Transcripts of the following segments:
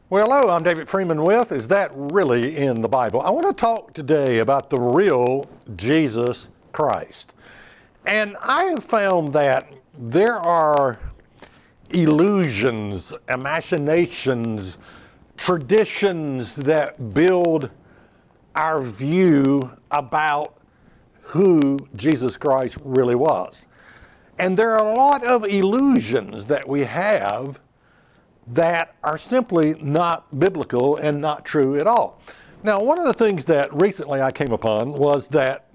Well, hello, I'm David Freeman with Is That Really in the Bible? I want to talk today about the real Jesus Christ. And I have found that there are illusions, imaginations, traditions that build our view about who Jesus Christ really was. And there are a lot of illusions that we have that are simply not biblical and not true at all. Now, one of the things that recently I came upon was that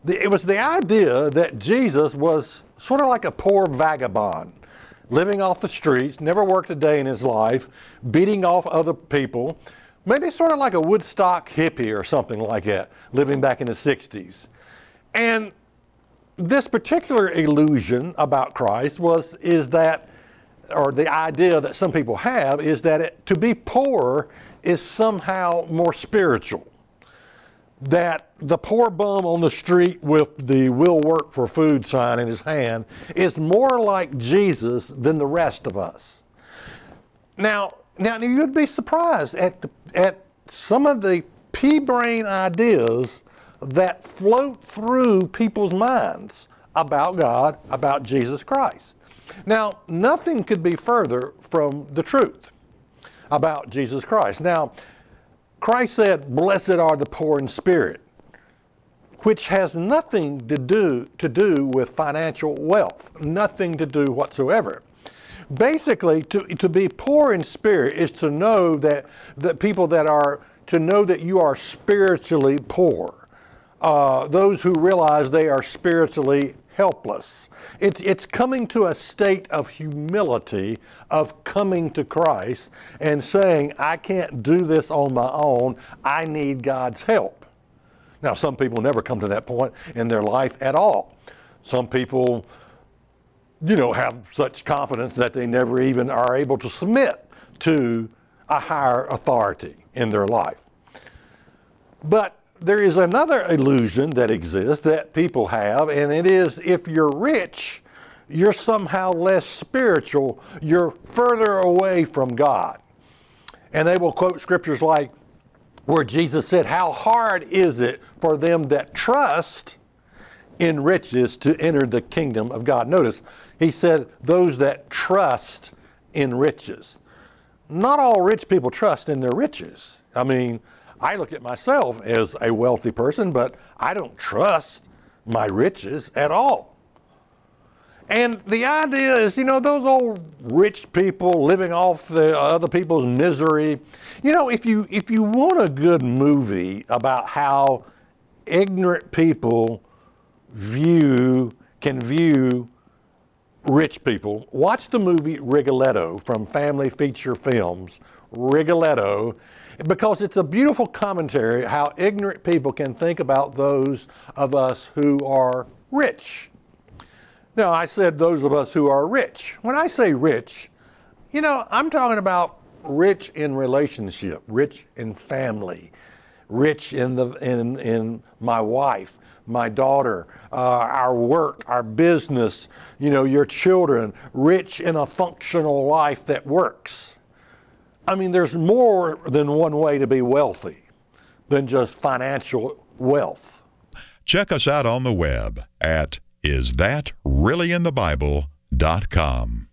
it was the idea that Jesus was sort of like a poor vagabond, living off the streets, never worked a day in his life, beating off other people, maybe sort of like a Woodstock hippie or something like that, living back in the 60s. And this particular illusion about Christ is that, or the idea that some people have, is that to be poor is somehow more spiritual. That the poor bum on the street with the "will work for food" sign in his hand is more like Jesus than the rest of us. Now you'd be surprised at some of the pea-brain ideas that float through people's minds about God, about Jesus Christ. Now, nothing could be further from the truth about Jesus Christ. Now, Christ said, "Blessed are the poor in spirit," which has nothing to do with financial wealth, nothing to do whatsoever. Basically, to be poor in spirit is to know that you are spiritually poor. Those who realize they are spiritually helpless. It's coming to a state of humility, of coming to Christ and saying, "I can't do this on my own. I need God's help." Now, some people never come to that point in their life at all. Some people, have such confidence that they never even are able to submit to a higher authority in their life. But there is another illusion that exists that people have, and it is if you're rich, you're somehow less spiritual, you're further away from God. And they will quote scriptures like where Jesus said, "How hard is it for them that trust in riches to enter the kingdom of God?" Notice, he said those that trust in riches. Not all rich people trust in their riches. I mean, I look at myself as a wealthy person, but I don't trust my riches at all. And the idea is, those old rich people living off the other people's misery. If you want a good movie about how ignorant people can view rich people, watch the movie Rigoletto from Family Feature Films. Rigoletto, because it's a beautiful commentary how ignorant people can think about those of us who are rich. Now, I said those of us who are rich. When I say rich, I'm talking about rich in relationship, rich in family, rich in my wife, my daughter, our work, our business, your children, rich in a functional life that works. I mean, there's more than one way to be wealthy than just financial wealth. Check us out on the web at isthatreallyinthebible.com.